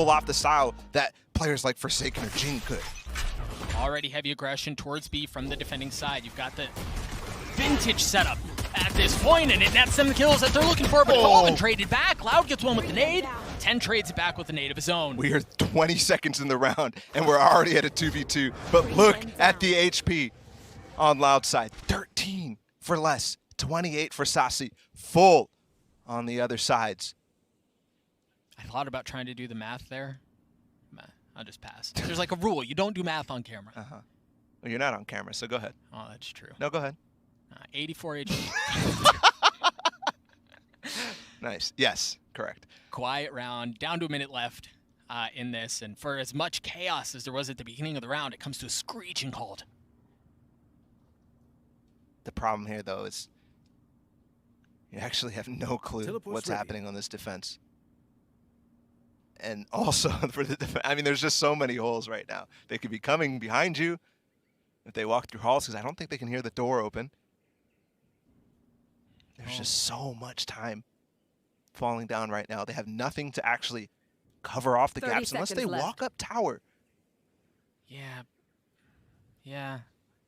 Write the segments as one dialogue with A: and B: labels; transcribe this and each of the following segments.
A: pull off the style that players like Forsaken or Jing could.
B: Already heavy aggression towards B from the defending side. You've got the vintage setup at this point, and it nets them the kills that they're looking for, but it's all been traded back. Loud gets one with the nade. 10 trades it back with a nade of his own.
A: We are 20 seconds in the round, and we're already at a 2v2. But look at the HP on Loud side. 13 for less, 28 for Sassy. Full on the other sides.
B: I thought about trying to do the math there. I'll just pass. There's like a rule. You don't do math on camera.
A: Well, you're not on camera, so go ahead.
B: Oh, that's true.
A: No, go ahead.
B: 84 HP.
A: Nice. Yes, correct.
B: Quiet round. Down to a minute left in this. And for as much chaos as there was at the beginning of the round, it comes to a screeching halt.
A: The problem here, though, is you actually have no clue what's happening on this defense. And also for the defense, I mean, there's just so many holes right now. They could be coming behind you if they walk through halls, because I don't think they can hear the door open. There's just so much time falling down right now. They have nothing to actually cover off the gaps unless they walk up tower.
B: Yeah.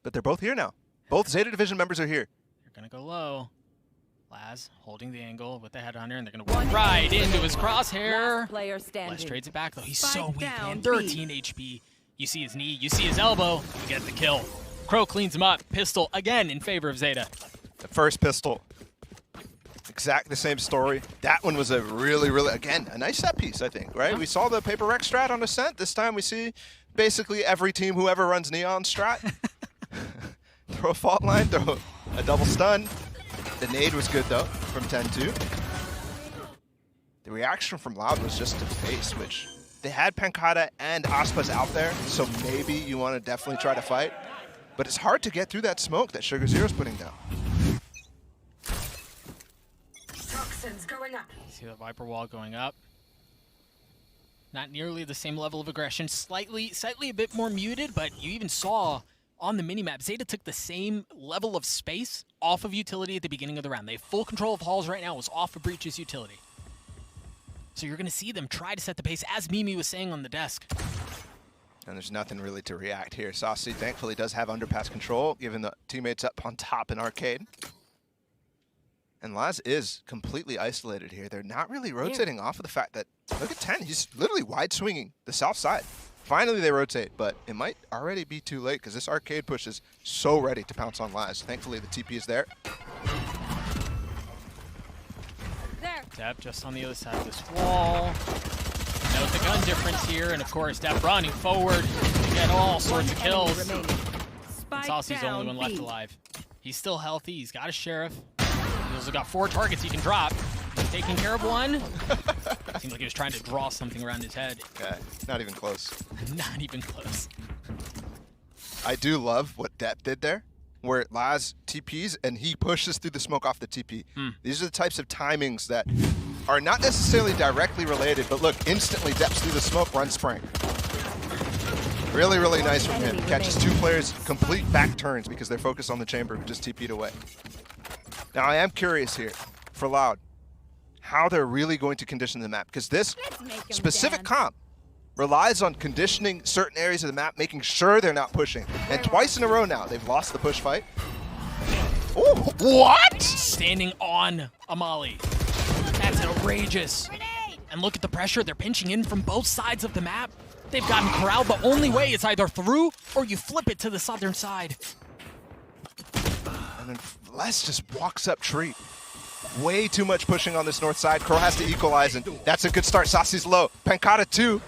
A: But they're both here now. Both Zeta Division members are here.
B: They're going to go low. Laz holding the angle with the headhunter, and they're going to walk right into his crosshair. Les trades it back, though. He's so weak, man. 13 HP. You see his knee. You see his elbow. You get the kill. Crow cleans him up. Pistol again in favor of Zeta.
A: The first pistol. Exactly the same story. That one was a really, again, a nice set piece, I think, right? Yeah. We saw the paper wreck strat on Ascent. This time we see basically every team, whoever runs Neon strat. Throw a fault line, throw a double stun. The nade was good, though, from 10-2. The reaction from Loud was just to face, which they had Pankata and Aspas out there, so maybe you want to definitely try to fight. But it's hard to get through that smoke that Sugar Zero's putting down.
C: Toxins going up.
B: See the Viper wall going up. Not nearly the same level of aggression, slightly a bit more muted, but you even saw on the minimap, Zeta took the same level of space off of utility at the beginning of the round. They have full control of halls right now. It was off of Breach's utility. So you're going to see them try to set the pace, as Mimi was saying on the desk.
A: And there's nothing really to react here. Saucy thankfully does have underpass control, given the teammates up on top in Arcade. And Laz is completely isolated here. They're not really rotating off of the fact that, look at 10, he's literally wide swinging the south side. Finally they rotate, but it might already be too late because this Arcade push is so ready to pounce on Laz. Thankfully the TP is there.
B: Deb just on the other side of this wall. Note the gun difference here, and of course Deb running forward to get all sorts of kills. And Saucy's the only one left alive. He's still healthy, he's got a sheriff. He's also got 4 targets he can drop. He's taking care of one. Seems like he was trying to draw something around his head.
A: Okay, not even close.
B: Not even close.
A: I do love what Depp did there, where Laz TPs and he pushes through the smoke off the TP. These are the types of timings that are not necessarily directly related, but look, instantly Depp's through the smoke, run spring. Really nice from him. Catches 2 players complete back turns because they're focused on the chamber who just TP'd away. Now I am curious here for Loud, how they're really going to condition the map, because this specific comp relies on conditioning certain areas of the map, making sure they're not pushing. And twice in a row now, they've lost the push fight. Oh, what?
B: Standing on Amali. That's outrageous. And look at the pressure. They're pinching in from both sides of the map. They've gotten corralled. The only way is either through or you flip it to the southern side.
A: And then Les just walks up tree. Way too much pushing on this north side. Crow has to equalize, and that's a good start. Sassy's low. Pankata 2.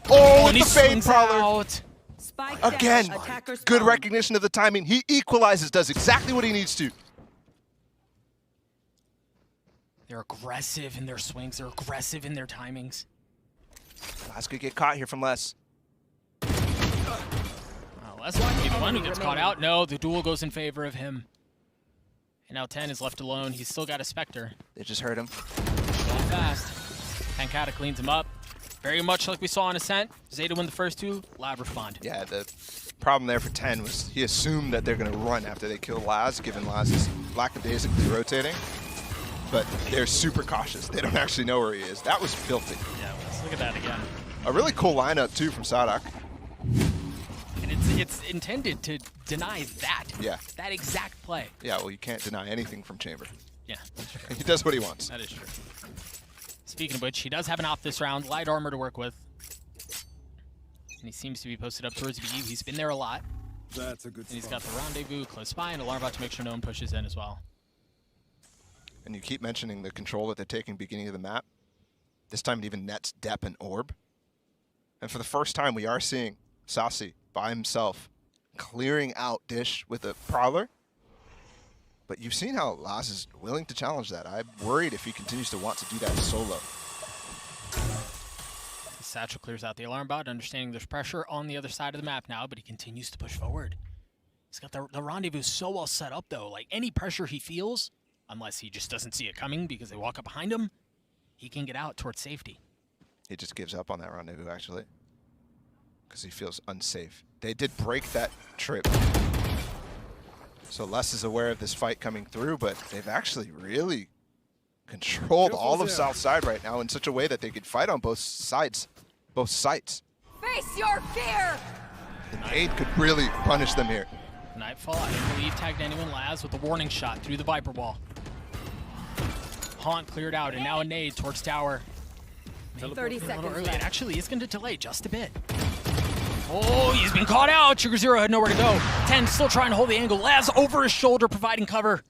A: Oh, and the fade prowler. Again, good recognition of the timing. He equalizes, does exactly what he needs to.
B: They're aggressive in their swings. They're aggressive in their timings.
A: Les could get caught here from Les.
B: Les might be the one who gets caught out. No, the duel goes in favor of him. And now 10 is left alone. He's still got a Spectre.
A: They just hurt him.
B: Going fast. Pankata cleans him up. Very much like we saw on Ascent. Zeta win the first 2, Loud respond.
A: Yeah, the problem there for 10 was he assumed that they're going to run after they kill Laz, given Laz's lackadaisically rotating. But they're super cautious. They don't actually know where he is. That was filthy.
B: Yeah, it was. Look at that again.
A: A really cool lineup, too, from Sadak.
B: And it's intended to deny that.
A: Yeah.
B: That exact play.
A: Yeah, well, you can't deny anything from Chamber.
B: Yeah, that's true.
A: He does what he wants.
B: That is true. Speaking of which, he does have an op this round. Light armor to work with. And he seems to be posted up towards B. He's been there a lot.
D: That's a good
B: And he's got the rendezvous close by and alarm bot to make sure no one pushes in as well.
A: And you keep mentioning the control that they're taking beginning of the map. This time it even nets Depp and Orb. And for the first time, we are seeing Saucy by himself clearing out Dish with a Prowler. But you've seen how Laz is willing to challenge that. I'm worried if he continues to want to do that solo.
B: The Satchel clears out the alarm bot, understanding there's pressure on the other side of the map now, but he continues to push forward. He's got the rendezvous so well set up, though. Like, any pressure he feels, unless he just doesn't see it coming because they walk up behind him, he can get out towards safety.
A: He just gives up on that rendezvous, actually, because he feels unsafe. They did break that trip. So Les is aware of this fight coming through, but they've actually really controlled all of Southside right now in such a way that they could fight on both sides, both sites.
C: Face your fear!
A: The nade could really punish them here.
B: Nightfall, I don't believe tagged anyone. Laz with a warning shot through the Viper wall. Haunt cleared out, and now a nade towards tower.
C: 30
B: A little
C: seconds
B: early. It
C: left.
B: actually is going to delay just a bit. Oh, he's been caught out. Sugar Zero had nowhere to go. 10 still trying to hold the angle. Laz over his shoulder, providing cover.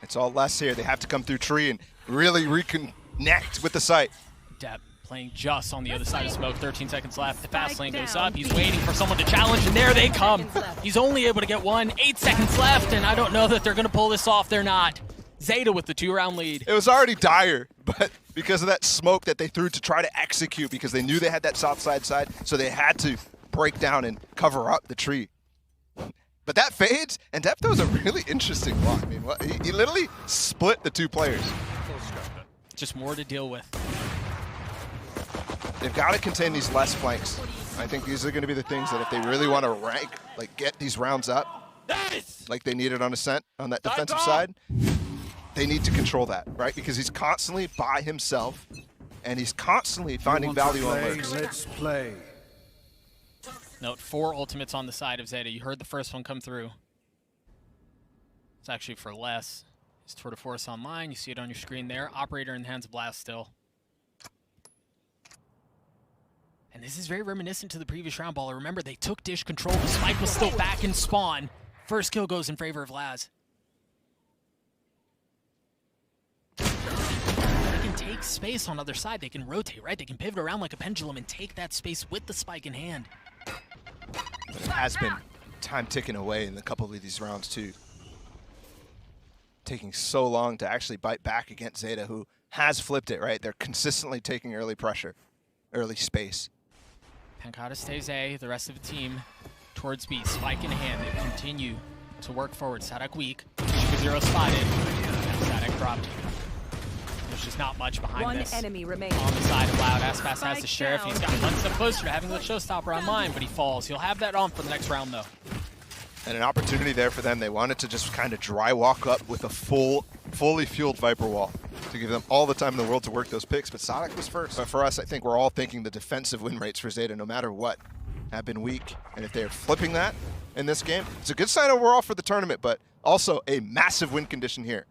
A: It's all Les here. They have to come through tree and really reconnect with the site.
B: Depp playing just on the other side of smoke. 13 seconds left. The fast lane goes up. He's waiting for someone to challenge, and there they come. He's only able to get one. 8 seconds left, and I don't know that they're going to pull this off. They're not. Zeta with the 2-round lead.
A: It was already dire, but because of that smoke that they threw to try to execute, because they knew they had that south side, so they had to break down and cover up the tree. But that fades, and Depp throws a really interesting block. I mean, he literally split the two players.
B: Just more to deal with.
A: They've got to contain these less flanks. I think these are going to be the things that if they really want to rank, like get these rounds up, like they needed on Ascent on that defensive side, they need to control that, right? Because he's constantly by himself, and he's constantly finding value on lurks.
D: Let's play.
B: Note 4 ultimates on the side of Zeta. You heard the first one come through. It's actually for less. It's Tour de Force Online. You see it on your screen there. Operator in the hands of Blast still. And this is very reminiscent to the previous round, Baller. Remember, they took Dish control. The Spike was still back in spawn. First kill goes in favor of Laz. They can take space on the other side. They can rotate, right? They can pivot around like a pendulum and take that space with the Spike in hand.
A: But it has been time ticking away in a couple of these rounds, too. Taking so long to actually bite back against Zeta, who has flipped it, right? They're consistently taking early pressure, early space.
B: Pancata stays A, the rest of the team towards B. Spike in hand. They continue to work forward. Sadak weak. Sugar Zero spotted. And Sadak dropped. There's just not much behind this.
C: One enemy remaining.
B: On the side of Loud, Aspas has the
C: Spike
B: Sheriff.
C: down.
B: He's got one step closer to having the Showstopper online, but he falls. He'll have that on for the next round, though.
A: And an opportunity there for them. They wanted to just kind of dry walk up with a fully fueled Viper wall to give them all the time in the world to work those picks, but Sadak was first. But for us, I think we're all thinking the defensive win rates for Zeta, no matter what, have been weak. And if they're flipping that in this game, it's a good sign overall for the tournament, but also a massive win condition here.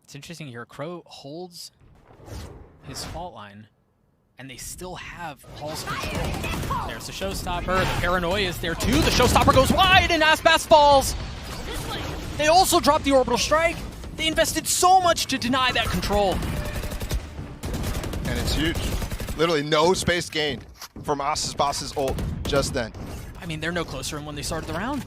B: It's interesting here. Crow holds his fault line, and they still have Paul's control. There's the Showstopper. The Paranoia is there too. The Showstopper goes wide, and Aspas falls. They also dropped the Orbital Strike. They invested so much to deny that control.
A: And it's huge. Literally no space gained from Boss's ult just then.
B: I mean, they're no closer than when they started the round.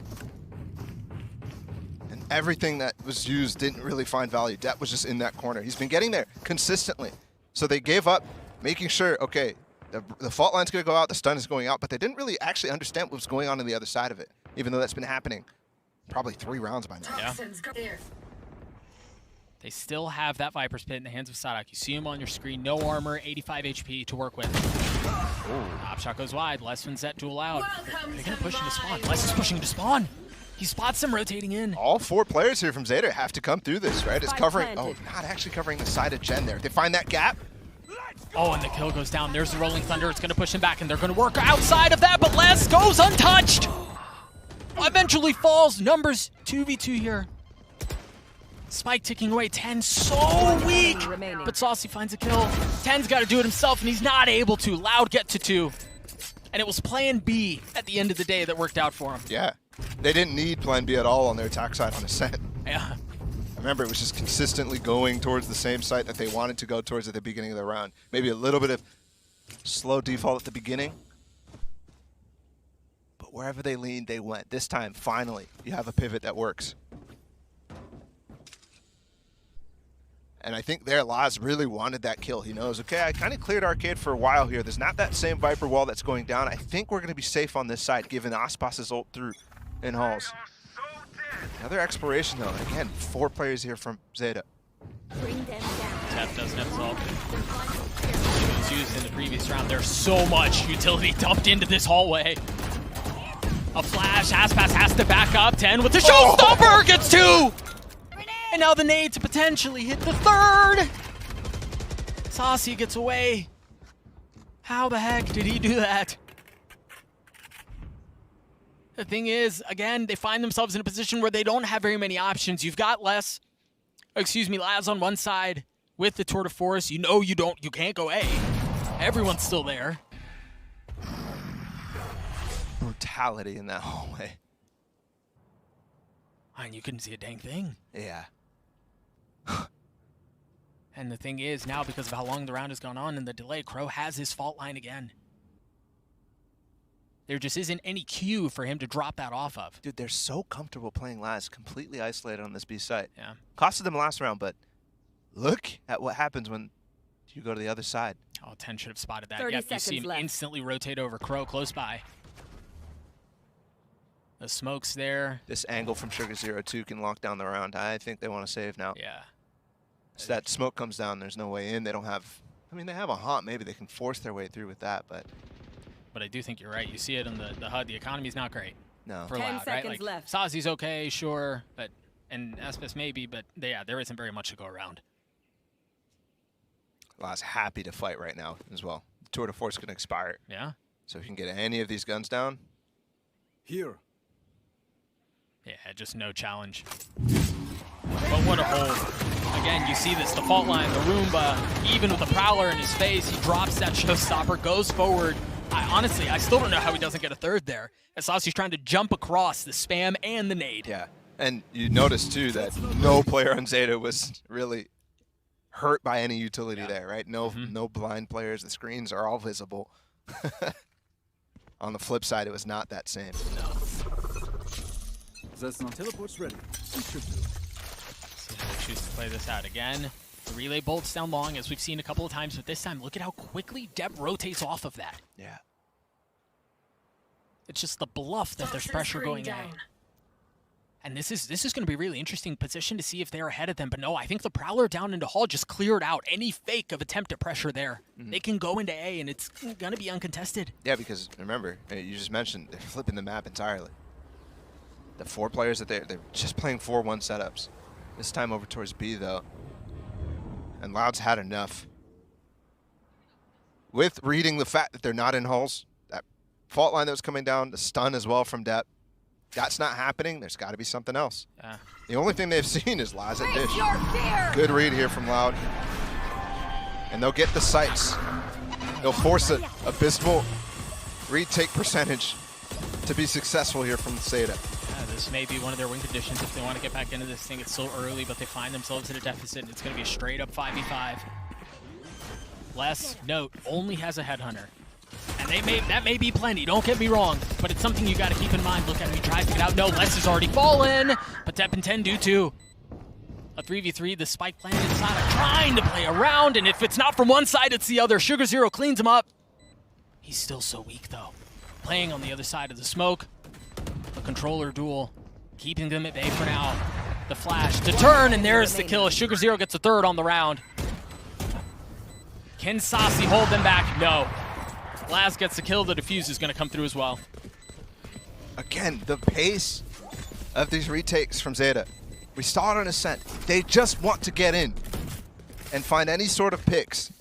A: And everything that was used didn't really find value. Depp was just in that corner. He's been getting there consistently. So they gave up, making sure, okay, the fault line's going to go out, the stun is going out, but they didn't really actually understand what was going on the other side of it, even though that's been happening probably 3 rounds by now.
B: Yeah. They still have that Viper's Pit in the hands of Sadak. You see him on your screen. No armor, 85 HP to work with. Top shot goes wide. Less than Zet duel out. They're going to push him to spawn. Les is pushing him to spawn. He spots them rotating in.
A: All 4 players here from Zeta have to come through this, right? It's
C: Spike
A: covering,
C: planted.
A: not actually covering the side of Jen there. They find that gap.
B: Oh, and the kill goes down. There's the Rolling Thunder. It's going to push him back, and they're going to work outside of that, but Les goes untouched. Eventually falls. Numbers 2v2 here. Spike ticking away. 10 so weak,
C: remaining.
B: but Saucy finds a kill. 10's got to do it himself, and he's not able to. Loud get to 2. And it was plan B at the end of the day that worked out for him.
A: Yeah. They didn't need plan B at all on their attack side on Ascent.
B: Yeah.
A: Remember, it was just consistently going towards the same site that they wanted to go towards at the beginning of the round. Maybe a little bit of slow default at the beginning. But wherever they leaned, they went. This time, finally, you have a pivot that works. And I think there, Laz really wanted that kill. He knows, okay, I kind of cleared Arcade for a while here. There's not that same Viper wall that's going down. I think we're going to be safe on this side, given Aspas's ult through in halls. Another exploration, though. Again, 4 players here from Zeta.
C: Bring them down.
B: Tap doesn't have his ult. It was used in the previous round. There's so much utility dumped into this hallway. A flash. Aspas has to back up. 10 with the showstopper. Gets 2. And now the nade to potentially hit the 3rd. Saucy gets away. How the heck did he do that? The thing is, again, they find themselves in a position where they don't have very many options. You've got Laz on one side with the Tour de Force. You know you can't go A. Everyone's still there.
A: Brutality in that hallway.
B: And you couldn't see a dang thing.
A: Yeah.
B: And the thing is, now because of how long the round has gone on and the delay, Crow has his fault line again. There just isn't any cue for him to drop that off of.
A: Dude, they're so comfortable playing Laz, completely isolated on this B site.
B: Yeah.
A: Costed them last round, but look at what happens when you go to the other side.
B: Oh, 10 should have spotted that.
C: 30
B: Yep, you see him
C: seconds left.
B: instantly rotate over Crow close by. The smoke's there.
A: This angle from Sugar02 can lock down the round. I think they want to save now.
B: Yeah.
A: So that smoke comes down, there's no way in. They don't have, I mean, they have a haunt. Maybe they can force their way through with that, but
B: But I do think you're right. You see it in the HUD. The economy's not great
A: no.
B: for
C: 10
B: Loud, right?
C: seconds
B: Like,
C: left.
B: Saucy's okay, sure, and Aspis maybe, but yeah, there isn't very much to go around.
A: Laz happy to fight right now as well. The Tour de Force can expire.
B: Yeah?
A: So if you can get any of these guns down.
D: Here.
B: Yeah, just no challenge. But what a hold. Again, you see this, the fault line, the Roomba, even with the Prowler in his face, he drops that showstopper, goes forward. Honestly, I still don't know how he doesn't get a 3rd there. As Saucy's trying to jump across the spam and the nade.
A: Yeah, and you notice too that no player on Zeta was really hurt by any utility there, right? No, no blind players. The screens are all visible. On the flip side, it was not that same.
D: That's not teleport's ready. We should do.
B: See how they choose to play this out again. The relay bolts down long, as we've seen a couple of times, but this time, look at how quickly Deb rotates off of that.
A: Yeah.
B: It's just the bluff that there's pressure going in. And this is going to be a really interesting position to see if they're ahead of them. But no, I think the Prowler down into Hall just cleared out any fake of attempt at pressure there. They can go into A, and it's going to be uncontested.
A: Yeah, because remember, you just mentioned they're flipping the map entirely. The 4 players that they're just playing 4-1 setups. This time over towards B, though. And Loud's had enough. With reading the fact that they're not in halls, that fault line that was coming down, the stun as well from Depp. That's not happening. There's got to be something else.
B: Yeah.
A: The only thing they've seen is Laz at Dish.
C: Face your fear.
A: Good read here from Loud. And they'll get the sights. They'll force an abysmal retake percentage to be successful here from Zeta.
B: Yeah, this may be one of their win conditions if they want to get back into this thing. It's so early, but they find themselves at a deficit, and it's going to be a straight-up 5v5. Les, note, only has a headhunter. And that may be plenty, don't get me wrong, but it's something you got to keep in mind. Look at him, he tries to get out. No, Les has already fallen, but Tep and 10 do too. A 3v3, the spike planted Zeta trying to play around, and if it's not from one side, it's the other. Sugar0 cleans him up. He's still so weak, though. Playing on the other side of the smoke. A controller duel, keeping them at bay for now. The flash to turn, and there's the kill. Sugar0 gets a 3rd on the round. Can Saucy hold them back? No. Laz gets the kill. The defuse is going to come through as well.
A: Again, the pace of these retakes from Zeta. We saw it on Ascent. They just want to get in and find any sort of picks.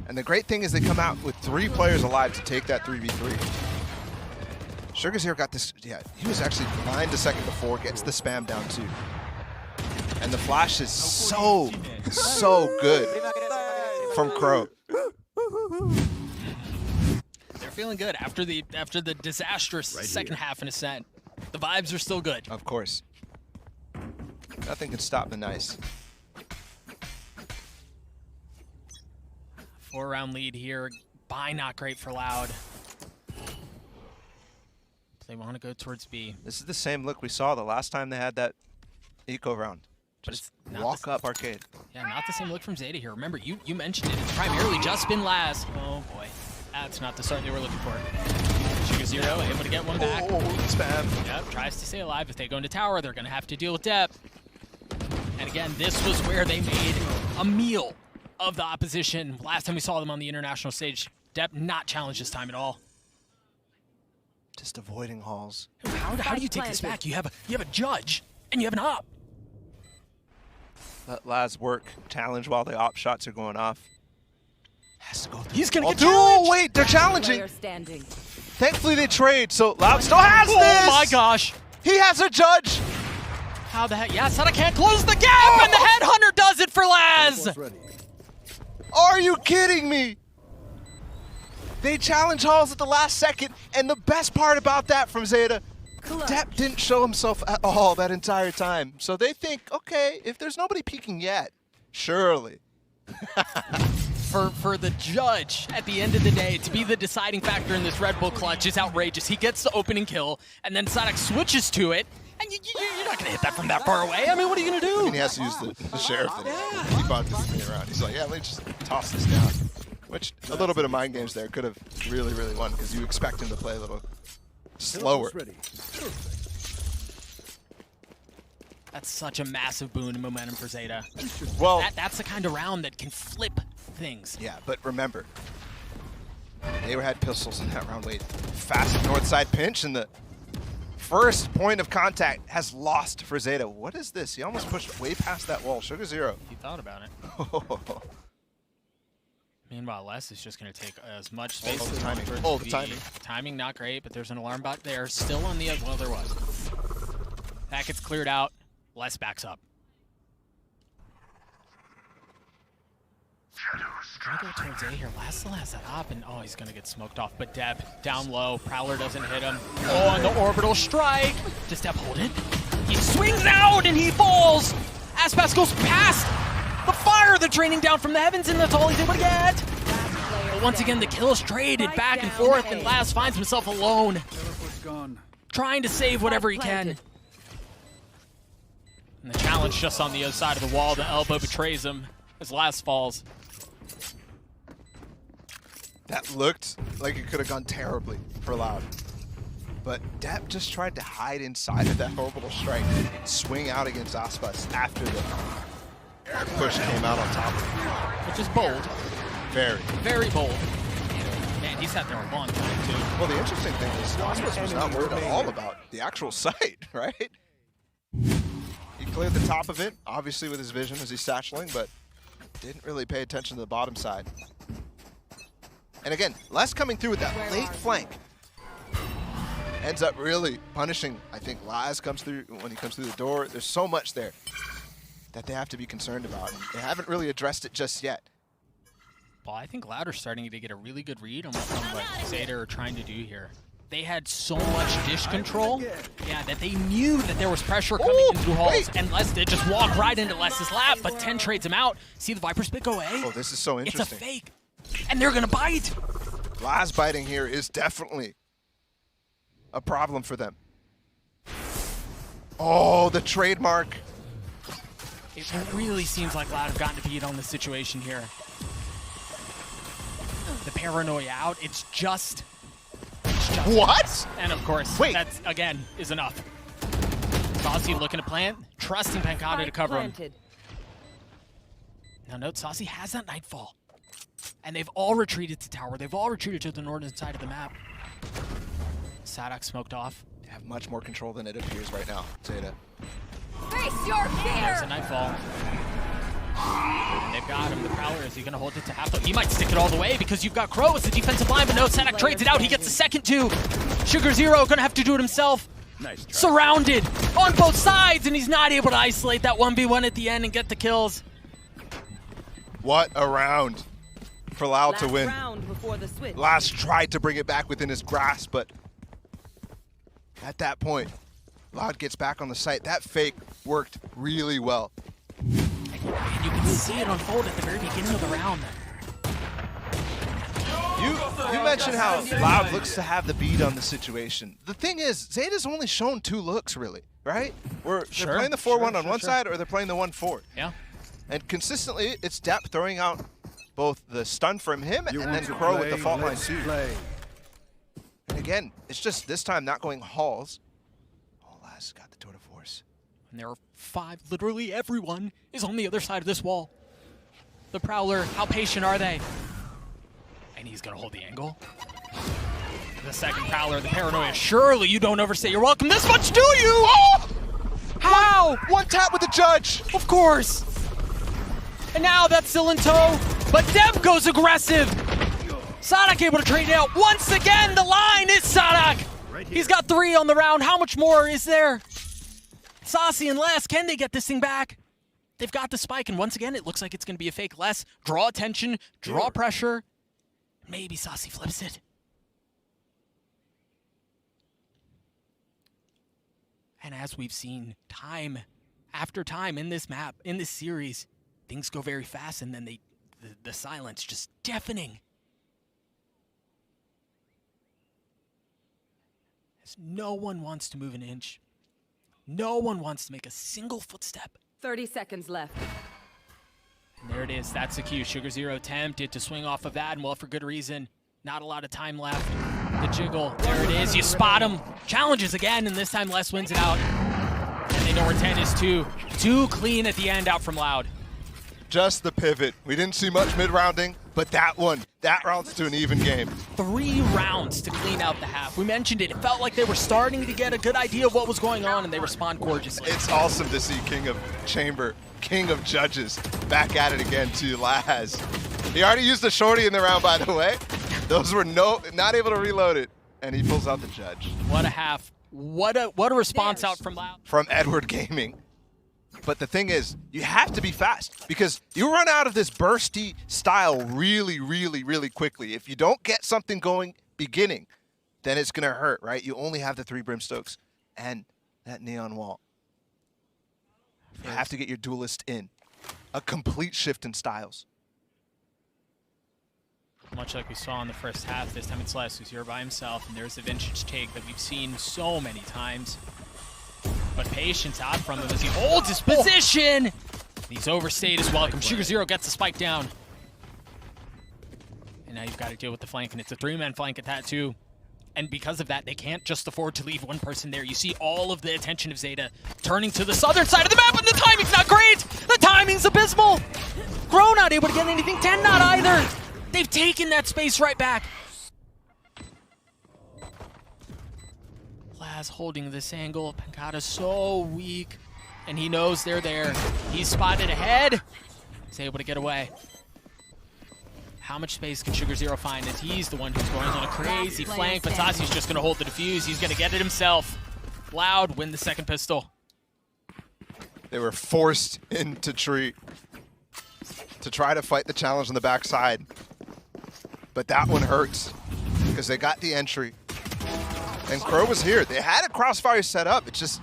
A: And the great thing is they come out with 3 players alive to take that 3v3. Sugar Zero got this, yeah, he was actually blind a second before, gets the spam down too. And the flash is so good from Crow.
B: They're feeling good after the disastrous second half in Ascent. The vibes are still good.
A: Of course. Nothing can stop the nice.
B: 4-round lead here. Buy not great for Loud. They want to go towards B.
A: This is the same look we saw the last time they had that eco round. Just walk up arcade.
B: Yeah, not the same look from Zeta here. Remember, you mentioned it. It's primarily just been Laz. Oh boy, that's not the start they were looking for. Sugar Zero able to get one back.
A: Oh, spam.
B: Yep, tries to stay alive. If they go into tower, they're going to have to deal with depth. And again, this was where they made a meal of the opposition. Last time we saw them on the international stage, Dep not challenged this time at all.
A: Just avoiding halls.
B: How do you take this back? You have a judge and you have an op.
A: Let Laz work. Challenge while the op shots are going off. Has to go through.
B: He's gonna get
A: Oh,
B: challenged.
A: wait, they're challenging. Thankfully they trade, so Loud still has this.
B: Oh my gosh.
A: He has a judge.
B: How the heck? Yeah, Zeta can't close the gap, and the Headhunter does it for Laz.
D: Teleport's ready.
A: Are you kidding me? They challenge halls at the last second, and the best part about that from Zeta, Depp didn't show himself at all that entire time. So they think, okay, if there's nobody peeking yet, surely.
B: For the judge, at the end of the day, to be the deciding factor in this Red Bull clutch is outrageous. He gets the opening kill, and then Sadek switches to it, and you're not going to hit that from that far away. I mean, what are you going to do?
A: I mean, he has to use the sheriff to keep on this around. He's like, yeah, let me just toss this down. Which, a little bit of mind games there could have really, really won, because you expect him to play a little slower.
D: Teleport's ready.
B: That's such a massive boon in momentum for Zeta.
A: Well,
B: That's the kind of round that can flip things.
A: yeah, but remember, they had pistols in that round late. Fast north side pinch, and the first point of contact has lost for Zeta. What is this? He almost pushed way past that wall. Sugar Zero.
B: He thought about it. Meanwhile, Les is just going to take as much space as
A: timing.
B: for it
A: Oh,
B: to
A: the
B: be.
A: timing.
B: Timing not great, but there's an alarm bot there. Still on the well, there was. That gets cleared out. Les backs up. Gonna go towards A here. Laz still has that op, and oh, he's gonna get smoked off. But Deb down low. Prowler doesn't hit him. Oh, and the orbital strike. Does Deb hold it? He swings out and he falls. Aspas goes past the fire that's raining down from the heavens, and that's all he's able to get. But once again, the kill is traded back and forth, and Laz finds himself alone,
D: Teleport's gone.
B: trying to save whatever he can. And the challenge just on the other side of the wall. The elbow betrays him as Laz falls.
A: That looked like it could have gone terribly for Loud. But Depp just tried to hide inside of that orbital strike and swing out against Aspas after the air push came out on top of him.
B: Which is bold.
A: Very.
B: Very bold. Man, he's sat there a long time, too.
A: Well, the interesting thing is Aspas was not worried at all about the actual site, right? He cleared the top of it, obviously with his vision as he's satcheling, but didn't really pay attention to the bottom side. And again, Les coming through with that late flank ends up really punishing, I think Laz comes through when he comes through the door. There's so much there that they have to be concerned about. They haven't really addressed it just yet.
B: Well, I think Louder's starting to get a really good read on what Zeta are trying to do here. They had so much dish control, yeah, that they knew that there was pressure coming in through halls, and Les did just walk right into Les's lap, but 10 trades him out. See the Viper spit go away?
A: Oh, this is so interesting.
B: It's a fake, and they're gonna bite.
A: Laz biting here is definitely a problem for them. Oh, the trademark.
B: It really seems like Loud have gotten to beat on the situation here. The paranoia out, it's just
A: what?
B: And of course,
A: Wait.
B: that again is enough. Saucy looking to plant, trusting Pancata to cover him. Now note, Saucy has that Nightfall. And they've all retreated to tower. They've all retreated to the northern side of the map. Sadak smoked off.
A: They have much more control than it appears right now, Zeta.
C: Face your
B: There's a
C: fear!
B: nightfall. They've got him. The Prowler, is he going to hold it to half? He might stick it all the way because you've got Crow as the defensive line, but no, Sadak trades it out. He gets the second two. Sugar Zero going to have to do it himself.
D: Nice try.
B: Surrounded on both sides, and he's not able to isolate that 1v1 at the end and get the kills.
A: What a round for Loud
E: Last
A: to win.
E: round before the switch.
A: Last tried to bring it back within his grasp, but at that point, Loud gets back on the site. That fake worked really well.
B: And you can see it unfold at the very beginning of the round.
A: You mentioned how Loud looks to have the beat on the situation. The thing is, Zeta's only shown 2 looks, really, right? They're playing the 4-1 on one side, or they're playing the 1-4.
B: Yeah.
A: And consistently, it's Depp throwing out both the stun from him
D: You
A: and
D: want
A: then
D: to
A: Crow
D: play,
A: with the fault line
D: let's
A: too.
D: play.
A: And again, it's just this time not going halls. Oh, Laz got the tour de force.
B: And there are 5, literally everyone is on the other side of this wall. The Prowler, how patient are they? And he's gonna hold the angle. The second Prowler, the Paranoia. Surely you don't overstay your welcome this much, do you? Oh! How?
A: One tap with the judge.
B: Of course. And now that's still in tow, but Deb goes aggressive. Sadak able to trade it out. Once again, the line is Sadak. He's got 3 on the round. How much more is there? Saucy and Les, can they get this thing back? They've got the spike, and once again, it looks like it's going to be a fake. Les, draw attention, draw pressure. Maybe Saucy flips it. And as we've seen time after time in this map, in this series, things go very fast, and then the silence just deafening. As no one wants to move an inch. No one wants to make a single footstep.
E: 30 seconds left.
B: And there it is. That's the cue. Sugar Zero attempted to swing off of that, and well, for good reason. Not a lot of time left. The jiggle. There it is. You spot him. Challenges again, and this time Les wins it out. And they know where 10 is too. Too clean at the end out from Loud.
A: Just the pivot. We didn't see much mid-rounding, but that rounds to an even game.
B: 3 rounds to clean out the half. We mentioned it. It felt like they were starting to get a good idea of what was going on, and they respond gorgeously.
A: It's awesome to see King of Chamber, King of Judges, back at it again to Laz. He already used the shorty in the round, by the way. Those were not able to reload it, and he pulls out the judge.
B: What a half. What a response out from Loud.
A: From Edward Gaming. But the thing is, you have to be fast because you run out of this bursty style really, really, really quickly. If you don't get something going beginning, then it's going to hurt, right? You only have the 3 Brimstokes and that neon wall. You have to get your duelist in. A complete shift in styles.
B: Much like we saw in the first half, this time it's Les who's here by himself, and there's a vintage take that we've seen so many times. But patience out from him as he holds his position. He's overstayed his welcome. Sugar Zero gets the spike down. And now you've got to deal with the flank, and it's a 3-man flank at that too. And because of that, they can't just afford to leave one person there. You see all of the attention of Zeta turning to the southern side of the map, and the timing's not great! The timing's abysmal! Crow not able to get anything, 10 not either! They've taken that space right back. Laz holding this angle. Pancata's so weak, and he knows they're there. He's spotted ahead. He's able to get away. How much space can Sugar Zero find as he's the one who's going on a crazy flank, but Tasi's just going to hold the defuse. He's going to get it himself. Loud win the second pistol.
A: They were forced into tree to try to fight the challenge on the backside. But that one hurts because they got the entry. And Crow was here. They had a crossfire set up. It's just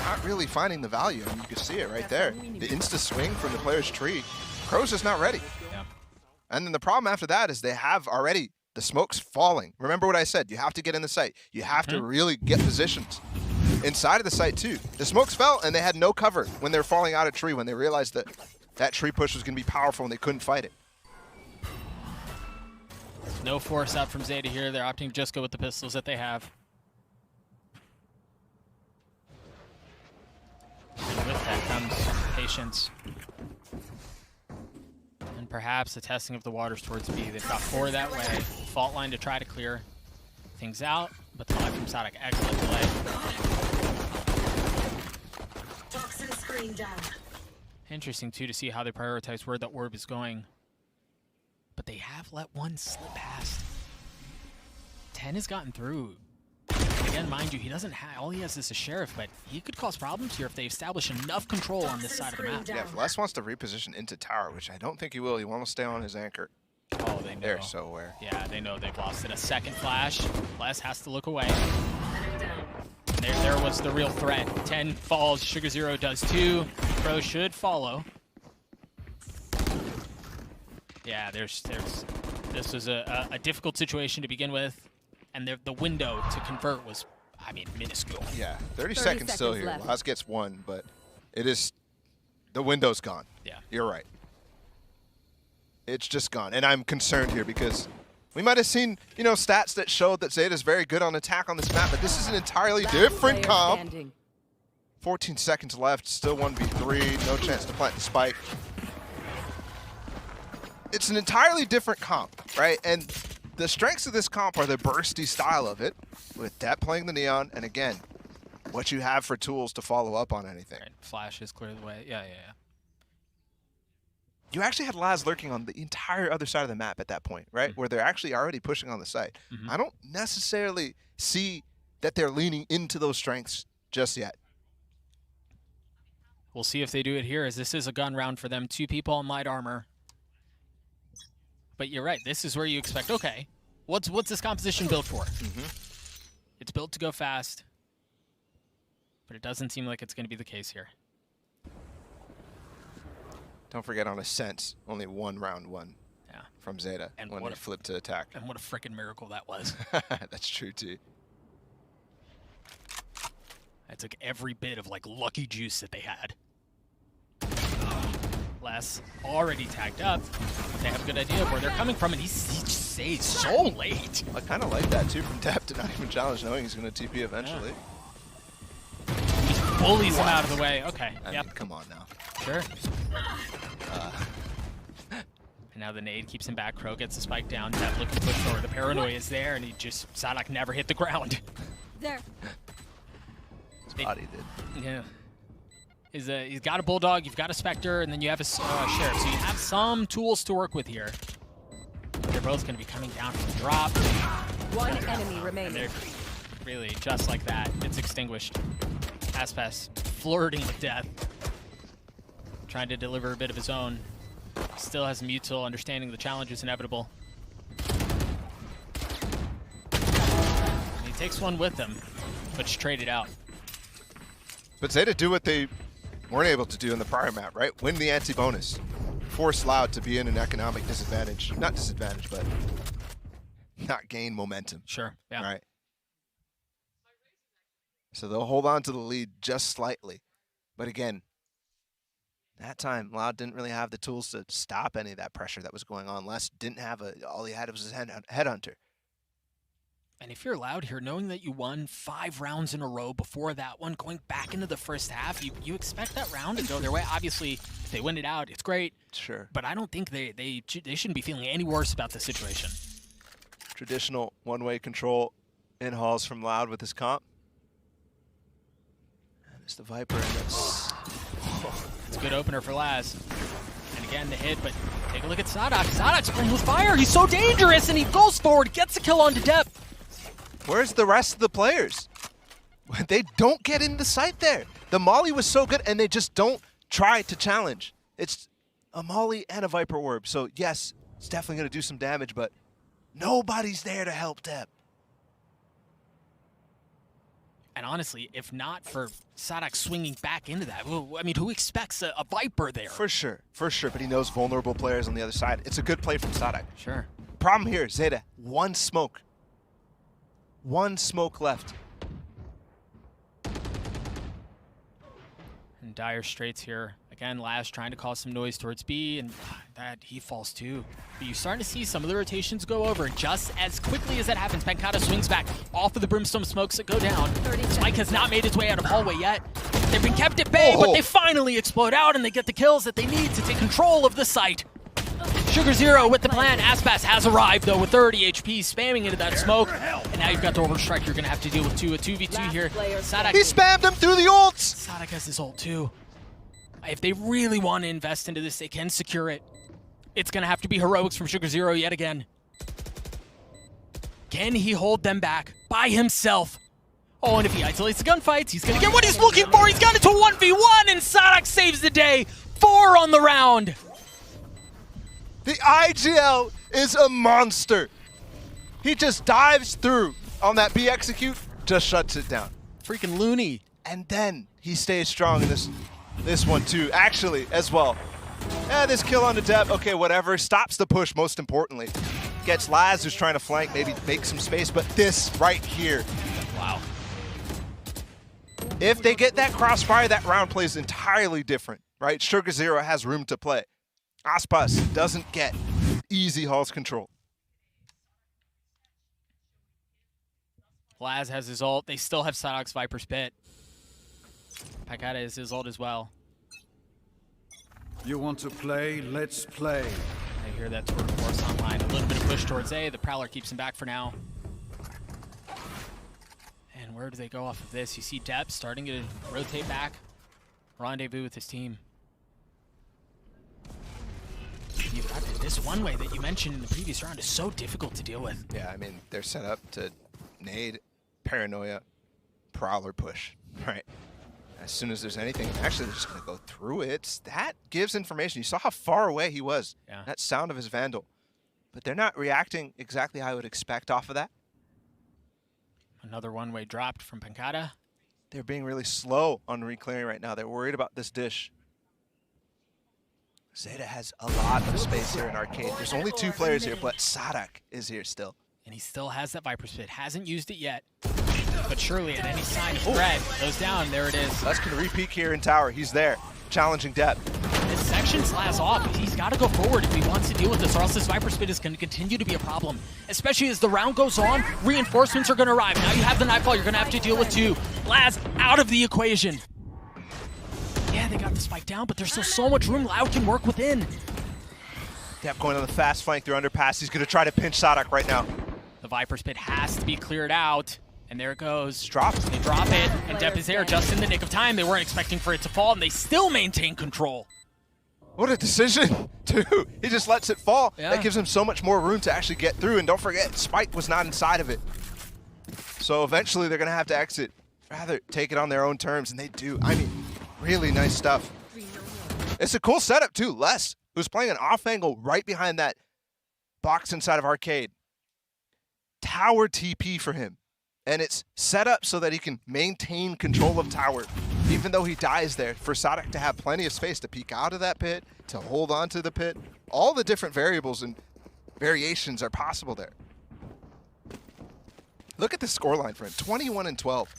A: not really finding the value. I mean, you can see it right there. The insta swing from the player's tree. Crow's just not ready.
B: Yeah.
A: And then the problem after that is they have already the smoke's falling. Remember what I said. You have to get in the site. You have to really get positions inside of the site too. The smokes fell and they had no cover when they were falling out of tree, when they realized that that tree push was going to be powerful and they couldn't fight it.
B: No force out from Zeta here. They're opting to just go with the pistols that they have. And with that comes patience. And perhaps the testing of the waters towards B. They've got 4 that way. Fault line to try to clear things out, but the live from Sadak. Excellent play.
F: Toxin screen down.
B: Interesting, too, to see how they prioritize where the orb is going. But they have let one slip past. 10 has gotten through. Again, mind you, he doesn't have, all he has is a sheriff, but he could cause problems here if they establish enough control on this side of the map.
A: Yeah, if Les wants to reposition into tower, which I don't think he will. He wants to stay on his anchor.
B: Oh, they know.
A: They're so aware.
B: Yeah, they know they've lost it. A second flash. Les has to look away. There was the real threat. 10 falls, Sugar Zero does 2. Pro should follow. Yeah, this was a difficult situation to begin with, and the window to convert was, I mean, minuscule.
A: Yeah, 30 seconds still here.
E: left.
A: Laz gets 1, but it is, the window's gone.
B: Yeah.
A: You're right. It's just gone, and I'm concerned here because we might have seen, you know, stats that showed that Zeta's very good on attack on this map, but this is an entirely different comp.
E: Standing.
A: 14 seconds left, still 1v3, no chance to plant the spike. It's an entirely different comp, right? And the strengths of this comp are the bursty style of it, with Depp playing the Neon, and again, what you have for tools to follow up on anything.
B: Right, flash is clear the way. Yeah.
A: You actually had Laz lurking on the entire other side of the map at that point, right? Where they're actually already pushing on the site. I don't necessarily see that they're leaning into those strengths just yet.
B: We'll see if they do it here, as this is a gun round for them. 2 people in light armor. But you're right, this is where you expect, okay, what's this composition built for? It's built to go fast, but it doesn't seem like it's going to be the case here.
A: Don't forget, on Ascent, only one round won from Zeta
B: And
A: when
B: what
A: he
B: a-
A: flipped to attack.
B: And what a freaking miracle that was.
A: That's true, too.
B: I took every bit of, like, lucky juice that they had. Les already tagged up. They have a good idea of where they're coming from, and he just stays so late.
A: I kind of like that, too, from Depp to not even challenge, knowing he's going to TP eventually.
B: He just bullies him out of the way. Okay,
A: I
B: yep,
A: mean, come on now.
B: sure. And now the nade keeps him back. Crow gets the spike down. Depp looking to push forward. The paranoia is there, and he just, Sadak never hit the ground.
C: There.
A: His body did.
B: Yeah. He's got a Bulldog, you've got a Spectre, and then you have a Sheriff. So you have some tools to work with here. They're both going to be coming down from the drop.
E: One enemy
B: And
E: remaining.
B: they're really just like that. It's extinguished. Aspas flirting with death. Trying to deliver a bit of his own. Still has Mutil, understanding the challenge is inevitable. And he takes one with him, but just traded out.
A: But Zeta do what they weren't able to do in the prior map, right? Win the anti-bonus. Force Loud to be in an economic disadvantage. Not disadvantage, but not gain momentum.
B: Sure, yeah.
A: Right? So they'll hold on to the lead just slightly. But again, that time, Loud didn't really have the tools to stop any of that pressure that was going on. Les didn't have all he had was his headhunter.
B: And if you're Loud here, knowing that you won 5 rounds in a row before that one, going back into the first half, you expect that round to go their way. Obviously, if they win it out, it's great.
A: Sure.
B: But I don't think they shouldn't be feeling any worse about the situation.
A: Traditional one-way control in halls from Loud with his comp. And it's the Viper, and it's...
B: It's a good opener for Laz. And again, the hit, but take a look at Sadak. Sadak's playing with fire. He's so dangerous, and he goes forward, gets a kill onto Depp.
A: Where's the rest of the players? They don't get in the sight there. The Molly was so good, and they just don't try to challenge. It's a Molly and a Viper Orb, so yes, it's definitely going to do some damage, but nobody's there to help Depp.
B: And honestly, if not for Sadak swinging back into that, I mean, who expects a Viper there?
A: For sure, but he knows vulnerable players on the other side. It's a good play from Sadak.
B: Sure.
A: Problem here, Zeta, one smoke. One smoke left.
B: And dire straits here. Again, Laz trying to cause some noise towards B, and that he falls too. But you're starting to see some of the rotations go over, and just as quickly as that happens, Pancata swings back off of the Brimstone smokes that go down. Spike has not made its way out of hallway yet. They've been kept at bay, but they finally explode out, and they get the kills that they need to take control of the site. Sugar Zero with the plan. Aspas has arrived, though, with 30 HP, spamming into that smoke. And now you've got the Orbital Strike you're going to have to deal with, too. A 2v2 here. Sadak,
A: He spammed him through the ults!
B: Sadak has his ult, too. If they really want to invest into this, they can secure it. It's going to have to be heroics from Sugar Zero yet again. Can he hold them back by himself? Oh, and if he isolates the gunfights, he's going to get what he's looking for. He's got it to 1v1, and Sadak saves the day. 4 on the round.
A: The IGL is a monster. He just dives through on that B execute, just shuts it down.
B: Freaking loony.
A: And then he stays strong in this one too, actually, as well. This kill on the depth, okay, whatever. Stops the push, most importantly. Gets Laz, who's trying to flank, maybe make some space, but this right here.
B: Wow.
A: If they get that crossfire, that round plays entirely different, right? Sugar Zero has room to play. Aspas doesn't get easy Hall's control.
B: Laz has his ult. They still have Sadak's Viper's Pit. Pancada is his ult as well.
D: You want to play? Let's play.
B: I hear that Tour de Force online. A little bit of push towards A. The Prowler keeps him back for now. And where do they go off of this? You see Depth starting to rotate back. Rendezvous with his team. You've got this one way that you mentioned in the previous round is so difficult to deal with.
A: Yeah, I mean, they're set up to nade, paranoia, Prowler push, right? As soon as there's anything, actually they're just going to go through it. That gives information. You saw how far away he was.
B: Yeah.
A: That sound of his Vandal. But they're not reacting exactly how I would expect off of that.
B: Another one-way dropped from Pancada.
A: They're being really slow on reclearing right now. They're worried about this dish. Zeta has a lot of space here in Arcade. There's only 2 players here, but Sadak is here still.
B: And he still has that Viper's Pit. Hasn't used it yet. But surely at any sign of threat, goes down. There it is.
A: Les can re-peek here in tower. He's there, challenging Depth.
B: This section's last off. He's got to go forward if he wants to deal with this, or else this Viper's Pit is going to continue to be a problem. Especially as the round goes on, reinforcements are going to arrive. Now you have the Nightfall. You're going to have to deal with 2. Laz out of the equation. Yeah, they got the spike down, but there's still so much room. Loud can work within.
A: Depth going on the fast flank through underpass. He's going to try to pinch Sadak right now.
B: The Viper's Pit has to be cleared out. And there it goes.
A: Drop.
B: They drop it, and Depth is there just in the nick of time. They weren't expecting for it to fall, and they still maintain control.
A: What a decision, too. He just lets it fall.
B: Yeah.
A: That gives him so much more room to actually get through. And don't forget, Spike was not inside of it. So eventually they're going to have to exit. Rather take it on their own terms, and they do. I mean, really nice stuff. It's a cool setup, too. Les, who's playing an off angle right behind that box inside of Arcade. Tower TP for him. And it's set up so that he can maintain control of tower, even though he dies there, for Sadak to have plenty of space to peek out of that pit, to hold on to the pit. All the different variables and variations are possible there. Look at the scoreline for him, 21 and 12.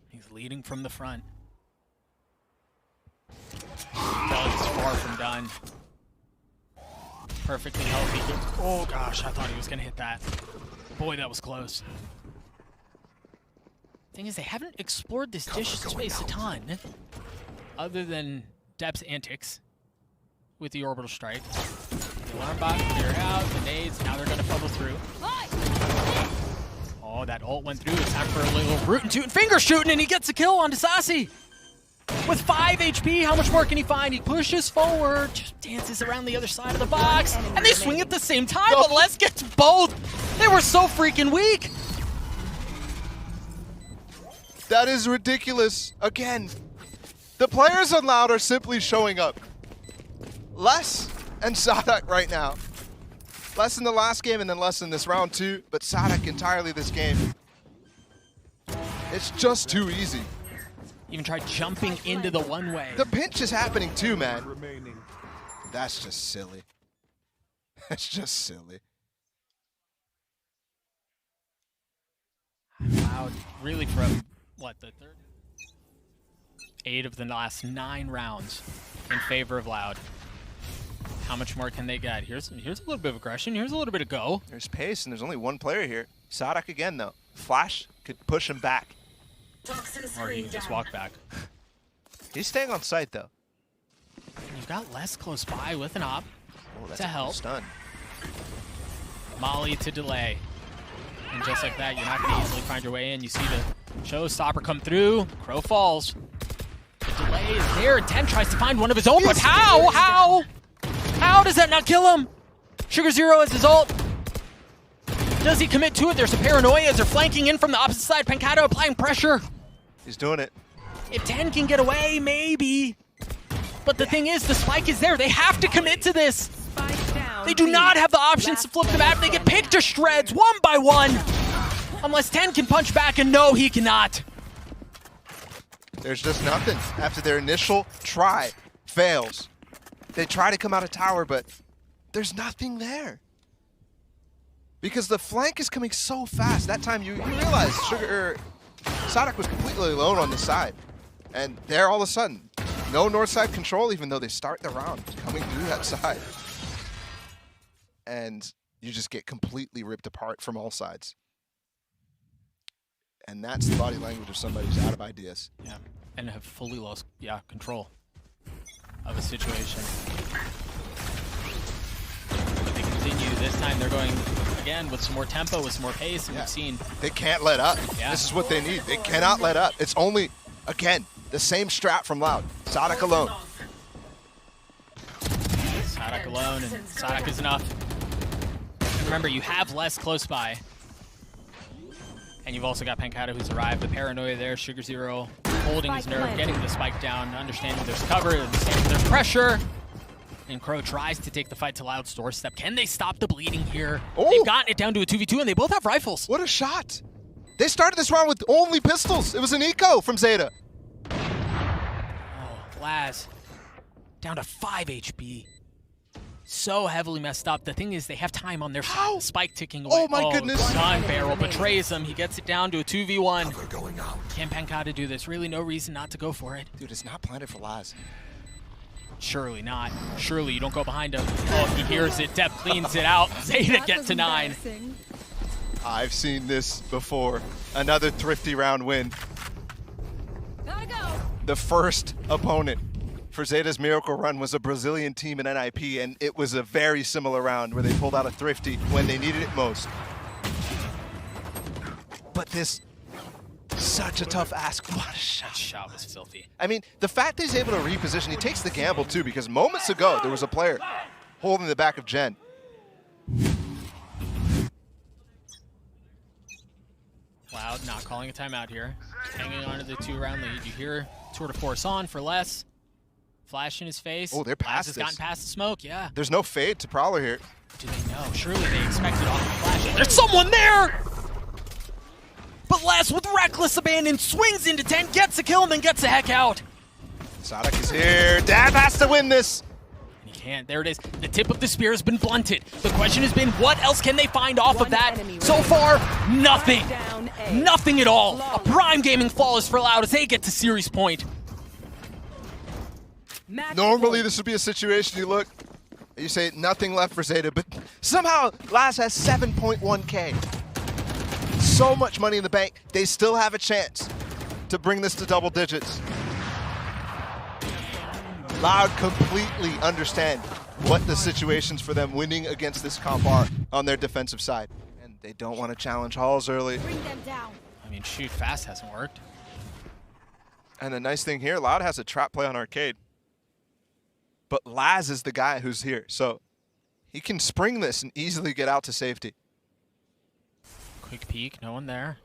B: He's leading from the front. Doug's far from done. Perfectly healthy. Oh gosh, I thought he was gonna hit that. Boy, that was close. Thing is, they haven't explored this dish space a ton, other than Depth's antics with the orbital strike. The alarm bot cleared out, the nades, now they're gonna bubble through. Oh, that ult went through. It's time for a little root and toot and finger shooting, and he gets a kill on Sassy. With 5 HP, how much more can he find? He pushes forward, just dances around the other side of the box, and they swing at the same time, but Les gets both. They were so freaking weak.
A: That is ridiculous. Again, the players on Loud are simply showing up. Les and Sadak right now. Les in the last game and then Les in this round 2, but Sadak entirely this game. It's just too easy.
B: Even tried jumping into the one-way.
A: The pinch is happening too, man. That's just silly. That's just silly.
B: Loud, really from, what, the third? 8 of the last 9 rounds in favor of Loud. How much more can they get? Here's a little bit of aggression. Here's a little bit of go.
A: There's pace, and there's only one player here. Sadak again, though. Flash could push him back.
B: Or he can just walk back.
A: He's staying on site, though.
B: You You've got less close by with an op
A: that's
B: to
A: a
B: help.
A: Stun.
B: Molly to delay. And just like that, you're not going to easily find your way in. You see the showstopper come through. Crow falls. The delay is there, and 10 tries to find one of his own, but how? How does that not kill him? Sugar Zero is his ult. Does he commit to it? There's a paranoia as they're flanking in from the opposite side. Pancado applying pressure.
A: He's doing it.
B: If 10 can get away, maybe. But the thing is, the spike is there. They have to commit to this. They do not have the options to flip the map. They get picked to shreds, 1 by 1. Unless 10 can punch back, and no, he cannot.
A: There's just nothing. After their initial try fails, they try to come out of tower, but there's nothing there. Because the flank is coming so fast. That time you realize Sadak was completely alone on the side. And there all of a sudden, no north side control, even though they start the round coming through that side. And you just get completely ripped apart from all sides. And that's the body language of somebody who's out of ideas.
B: Yeah, and have fully lost, control of a situation. But they continue. This time they're going, again, with some more tempo, with some more pace, and we've seen...
A: They can't let up.
B: Yeah.
A: This is what they need. They cannot let up. It's only, again, the same strat from Loud. Sadak alone.
B: Sadak alone, and Sadak is enough. And remember, you have less close by. And you've also got Pancado who's arrived. The paranoia there, Sugar Zero holding his nerve, getting the spike down, understanding there's cover, understanding there's pressure. And Crow tries to take the fight to Loud's doorstep. Can they stop the bleeding here?
A: Oh.
B: They've gotten it down to a 2v2, and they both have rifles.
A: What a shot. They started this round with only pistols. It was an eco from Zeta.
B: Oh, Laz, down to 5 HP. So heavily messed up. The thing is, they have time on their side. The spike ticking away.
A: Oh my goodness.
B: Gun barrel betrays him. He gets it down to a 2v1. Can Pancado do this? Really no reason not to go for it.
A: Dude, it's not planted for Laz.
B: Surely not. Surely you don't go behind him. Oh, he hears it. Depp cleans it out. Zeta gets to 9.
A: I've seen this before. Another thrifty round win.
C: Gotta go.
A: The first opponent for Zeta's Miracle Run was a Brazilian team in NIP, and it was a very similar round where they pulled out a thrifty when they needed it most. But this, such a tough ask. What a shot.
B: That shot was filthy.
A: I mean, the fact that he's able to reposition, he takes the gamble too, because moments ago there was a player holding the back of Jen.
B: Loud not calling a timeout here. Hanging on to the 2-round lead. You hear Tour de Force on for less. Flash in his face.
A: Oh, they're past
B: Laz has
A: this.
B: gotten past the smoke, yeah.
A: There's no fade to Prowler here.
B: Do they know? Surely they expected off the flash. There's someone there! But Laz with reckless abandon swings into 10, gets a kill, and then gets the heck out.
A: Sadak is here. Dad has to win this.
B: And he can't. There it is. The tip of the spear has been blunted. The question has been, what else can they find off of that? So far, nothing. Nothing at all. A prime gaming flawless for Loud as they get to series point.
A: Normally this would be a situation you look, you say nothing left for Zeta, but somehow Laz has 7.1K. So much money in the bank, they still have a chance to bring this to double digits. Loud completely understand what the situations for them winning against this comp are on their defensive side. And they don't want to challenge Halls early.
C: Bring them down.
B: I mean, shoot fast hasn't worked.
A: And the nice thing here, Loud has a trap play on Arcade. But Laz is the guy who's here, so he can spring this and easily get out to safety.
B: Quick peek, no one there.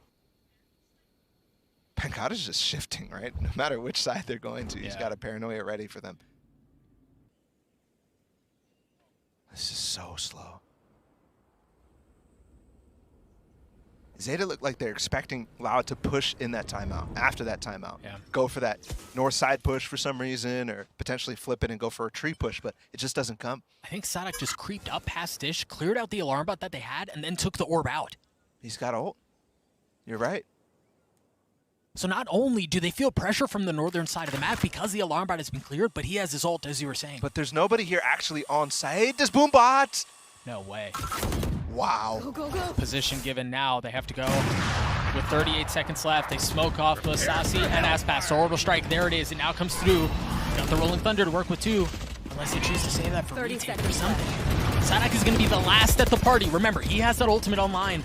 A: Pancado's just shifting, right? No matter which side they're going to, he's
B: Yeah.
A: got a paranoia ready for them. This is so slow. Zeta looked like they're expecting Loud to push in that timeout, after that timeout.
B: Yeah.
A: Go for that north side push for some reason, or potentially flip it and go for a tree push, but it just doesn't come.
B: I think Sadak just creeped up past Dish, cleared out the alarm bot that they had, and then took the orb out.
A: He's got ult. You're right.
B: So not only do they feel pressure from the northern side of the map because the alarm bot has been cleared, but he has his ult, as you were saying.
A: But there's nobody here actually on site. This Boombot!
B: No way.
A: Wow.
C: Go, go, go.
B: Position given now. They have to go with 38 seconds left. They smoke off Bosasi and Aspas. So orbital strike, there it is. It now comes through. Got the Rolling Thunder to work with 2. Unless they choose to save that for
E: 30
B: retake or
E: seconds
B: something. Sadak is going to be the last at the party. Remember, he has that ultimate online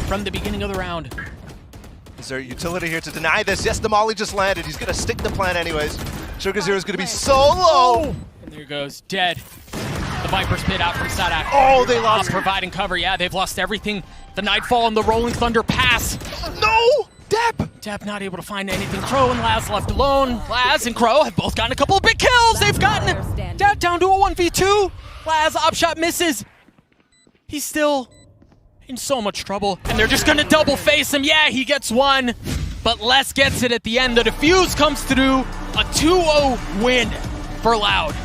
B: from the beginning of the round.
A: Is there utility here to deny this? Yes, the molly just landed. He's going to stick the plan anyways. Sugar Zero is going to be so low.
B: And there goes, dead. The Viper's pit out from Sadak.
A: Oh, they lost.
B: Providing cover. Yeah, they've lost everything. The Nightfall and the Rolling Thunder pass.
A: No! Dep
B: not able to find anything. Crow and Laz left alone. Laz and Crow have both gotten a couple of big kills. They've gotten Dep down to a 1v2. Laz opshot misses. He's still in so much trouble. And they're just going to double face him. Yeah, he gets one. But Les gets it at the end. The defuse comes through. A 2-0 win for Loud.